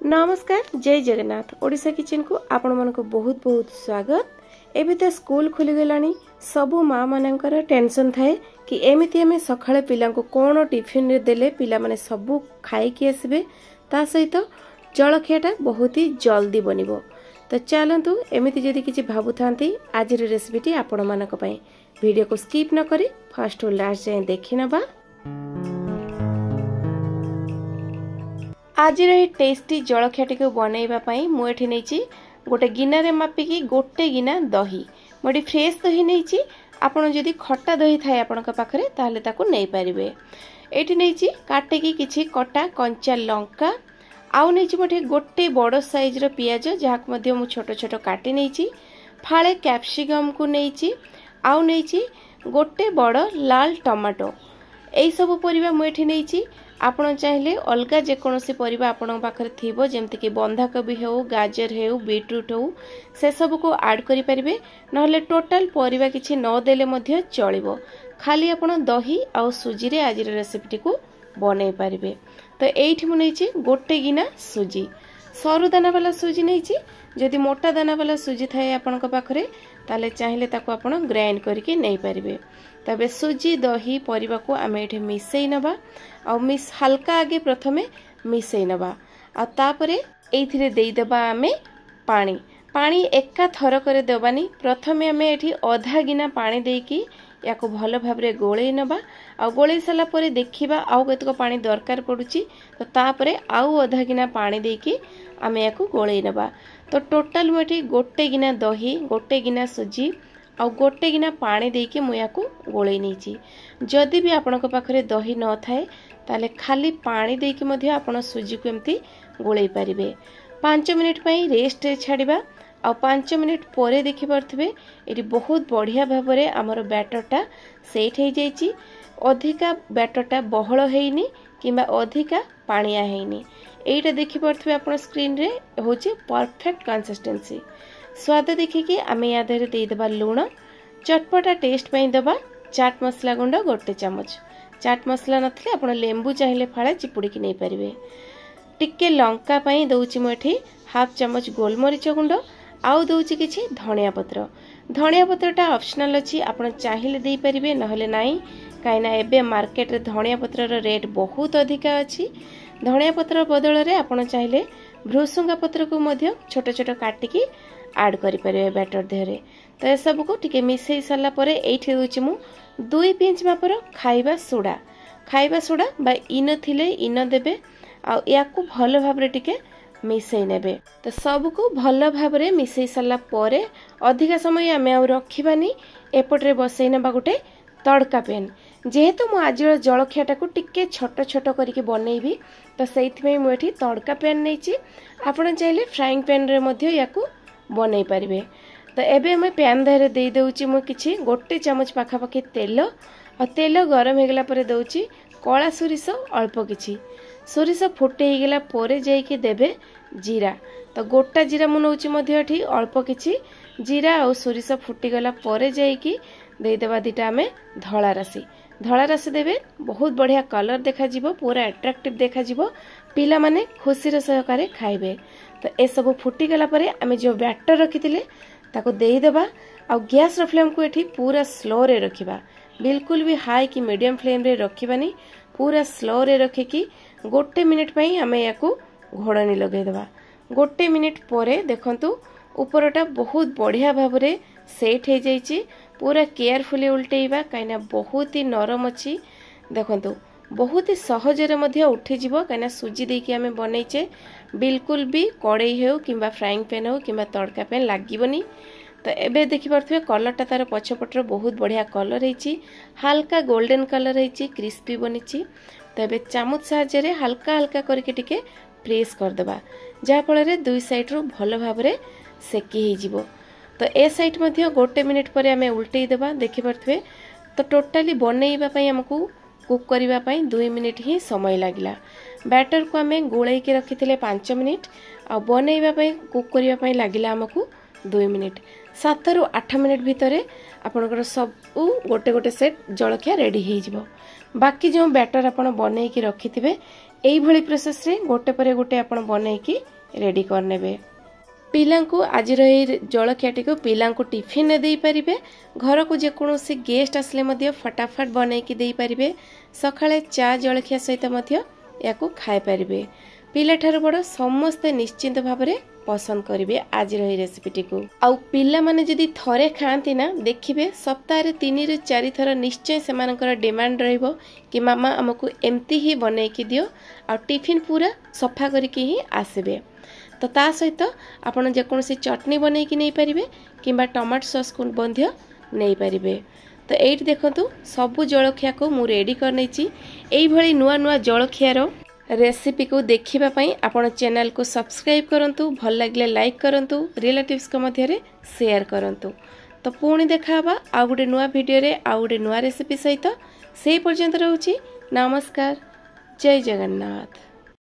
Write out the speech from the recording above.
नमस्कार जय जगन्नाथ ओडिशा किचन को आपण मन को बहुत बहुत स्वागत। एबे तो स्कूल खुली गलानी सबु माँ मानकर टेंशन थाए कि एमिति हमें सकाळे पिला को कोन टिफिन रे देले पिला माने सबु खाई के आसबे ता सहित जलखियाटा बहुत ही जल्दी बनिबो। तो चलंतु एमिति जदि किछि भाबु थांती आज रे रेसिपीटी आपण मानक पई वीडियो को स्किप न करी फर्स्ट टू लास्ट जाय देखि नबा। आज टेस्टी जलखियाटी को बनैबा पई मु एठी नैची गोटे गिनारे मापिकी गोटे गिना दही मोटी फ्रेश दही नैची। आपण जदि खट्टा दही थाए आपनका पाखरे ताहले ताकू नै परिबे। एठी नैची काटिकी किछि कटा कंचा लंका आउ नैची मोटे गोटे बड़ साइज रो पियाज जहाक मध्य मु छोट छोट काटी नैची। फाळे कैप्सिकम को नैची आउ नैची गोटे बड़ लाल टमाटो एई सब परिबा मु एठी नैची। आपण चाहिले अलगा जे कोनोसी परिबा आपण पाखरे थिबो जेमति कि बंधाकोबी हेउ गाजर हेउ बीटरूट हेउ से सब को ऐड करि परिबे नहले टोटल परिबा किछि न देले मध्ये चलिबो। खाली आपण दही आ सुजी रे आज रेसिपीटी को बनै परिबे। तो एठी मु नैछि गोटे गिना सुजी सरू दाना वाला सुजी नैछि। जदि मोटा दाना वाला सुजी थाए आपनका पाखरे ताले चाहिले ताको आपण ग्राइंड करके नै परिबे। तबे सुजी दही परिबा को आमे एठी मिसै नबा आ मिस हल्का आगे प्रथमे मिसै नबा आ तापरे एथिरे देई देबा आमे पानी। पानी एका थर करे देबानी प्रथमे आमे एठी आधा गिना पानी देकी याको भलो भाबरे गोळै नबा आ गोळै सला परे देखिबा आउ केतको पानी दरकार पडुची तो तापरे आउ आधा गिना पानी देकी आमे याको गोळै नबा। तो टोटल मोठी गोटे गिना दही गोटे गिना सुजी आ गोटे गिना पानी देकी मु याको गोळै नैची। जदि भी आपनक पाखरे दही न थाए ताले खाली पानी देकी मध्ये आपण सुजी को एमती गोळै परिबे। 5 मिनिट पई रेस्ट रे छाडिबा आ 5 मिनिट परे देखि परथबे एटी बहुत बढ़िया भाबरे हमर बैटरटा सेट हे जाईची। अधिका बैटरटा बहळ हेइनी किबा अधिका पानिया हेइनी एटा देखि परथबे आपण स्क्रीन रे होचे परफेक्ट कंसिस्टेंसी। स्वाद देखि कि आमे या देरे दे देबा लूण चटपटा टेस्ट पई देबा चाट मसला गुंड गोटे चमच। चाट मसला नथले आपण लेंबू चाहिले फाळे चिपुडी कि नै परिबे। टिके लंका पई दउची मोठी हाफ चमच गोलमरिच गुंड आउ दउची किछि धनिया पत्र। धनिया पत्रटा ऑप्शनल अछि आपण चाहिले देई परिबे नहले नाही काइना एबे मार्केट रे धनिया पत्र रो रेट बहुत अधिका अछि। धनिया पत्र बदल रे आपण चाहिले भ्रुसुंगा पत्र को मध्य छोट छोट काटिकी ऐड करि परिबे बैटर देहरे। तो ए सब को टिके मिसै सला परे एठी दउची मु 2 पिंच मापर खाइबा सोडा बा इन थिले इन देबे आ याकू भलो भाबरे टिके मिसै नेबे। तो सब को भलो भाबरे मिसै सला परे अधिका समय आमे आ रखिबानी एपटरे बसै नेबा गोटे तड़का पैन। जेहेतु मु आज जलखियाटा को टिके छोट छोट करके बनैबी तो सेइथमे मु एठी तड़का पैन नैची। आपण चाहिले फ्राइंग पैन रे मध्ये याकू बनै परिबे। तो एबे मैं पैन धरे दे दउची मु किछि गोटे चमच पाखा पाखी तेल आ तेल गरम हे गेला परे दउची कळा सोरिष अल्प किछि। सोरिष फुटे हे गेला परे जाई के देबे जीरा। तो गोटा जीरा मु नउची मध्ये एठी अल्प किछि जीरा आ सोरिष फुटी गला परे जाई की दे देबा दिटा हमें धळा राशि देबे बहुत बढ़िया कलर देखा जिवो पूरा अट्रैक्टिव देखा जिवो पिला माने खुशी रे सहकारे खाइबे। तो ए सब फुटी गला परे हमें जो बैटर रखिथिले ताको देई देबा आ गैस रो फ्लेम को एठी पूरा स्लो रे रखिबा। बिल्कुल भी हाई की मीडियम फ्लेम रे रखिबानी पूरा स्लो रे रखे कि गोटे मिनिट पई हमें याकू घोड़नी लगे देबा। गोटे मिनिट परे देखंतु ऊपरटा बहुत बढ़िया भाबरे सेट हे जाईची। पूरा केयरफुली उल्टेइबा काइना बहुत ही नरम अछि। देखंतु बहुत ही सहजरे मध्ये उठी जिवो काइना सुजी देकी हमें बनैचे बिल्कुल भी कड़ाई हेउ किंबा फ्राइंग पैन हो किंबा तड़का पैन लागिबनी। तो एबे देखि परथबे कलरटा तार पछपटर बहुत बढ़िया कलर हेची हल्का गोल्डन कलर हेची क्रिस्पी बनिची। तो एबे चामच साहाय्य रे हल्का हल्का करके टिके प्रेस कर देबा जा फल रे दुई साइड रो भलो भाबरे सेकी हे जिवो। तो ए साइड मध्ये गोटे मिनिट परे हमें उल्टेई देबा देखि परथबे। तो टोटली बनैबा पई हमकु कुक करिबा पई 2 मिनिट ही समय लागिला। बैटर को हमें गोळै के रखिथिले 5 मिनिट आ बनैबा पई कुक करिबा पई लागिला हमकु 2 मिनिट। 7 रु 8 मिनिट भितरे आपनकर सब गोटे गोटे सेट जलखिया रेडी हे जिवो। बाकी जो बैटर आपण बनै के रखिथिबे एई भली प्रोसेस रे गोटे पर गोटे आपण बनैकी रेडी करनेबे। पिलांकु आज जलखियाटी को पिलांकु टिफिन ने दे पारिबे, घर को जेकोसी गेस्ट आसले मध्य फटाफट बनैकी दे पारिबे, सकाळे चा जलखिया सहित मध्य याकू खाइ पारिबे। पिला ठार बड़ समस्ते निश्चिंत भावरे पसंद करिवे आज रेसिपीटी को। आउ पिला माने जदि थरे खांती ना देखिबे सप्ताह रे 3 ରୁ 4 थर निश्चय सेमानकर डिमांड रहइबो कि मामा हमकु एम्ति ही बनैकी दियो आ टिफिन पूरा सफा करिके ही आसीबे। तो ता सहित आपण जेकोसी चटनी बनैकी नै पारिबे किंबा टमाटो सॉस को बंध्य नै पारिबे। तो एइट देखंतु सबु जलखिया को मु रेडी कर नैची। एई भली नुआ नुआ जलखियारो रेसिपी को देखिबा पई आपण चैनल को सब्सक्राइब करंतु, भल लागले लाइक करंतु, रिलेटिव्स को मध्य रे शेयर करंतु। तो पुणी देखाबा आ गुटे नुआ वीडियो रे आ गुटे नुआ रेसिपी सहित। से पर्यंत रहउची नमस्कार, जय जगन्नाथ।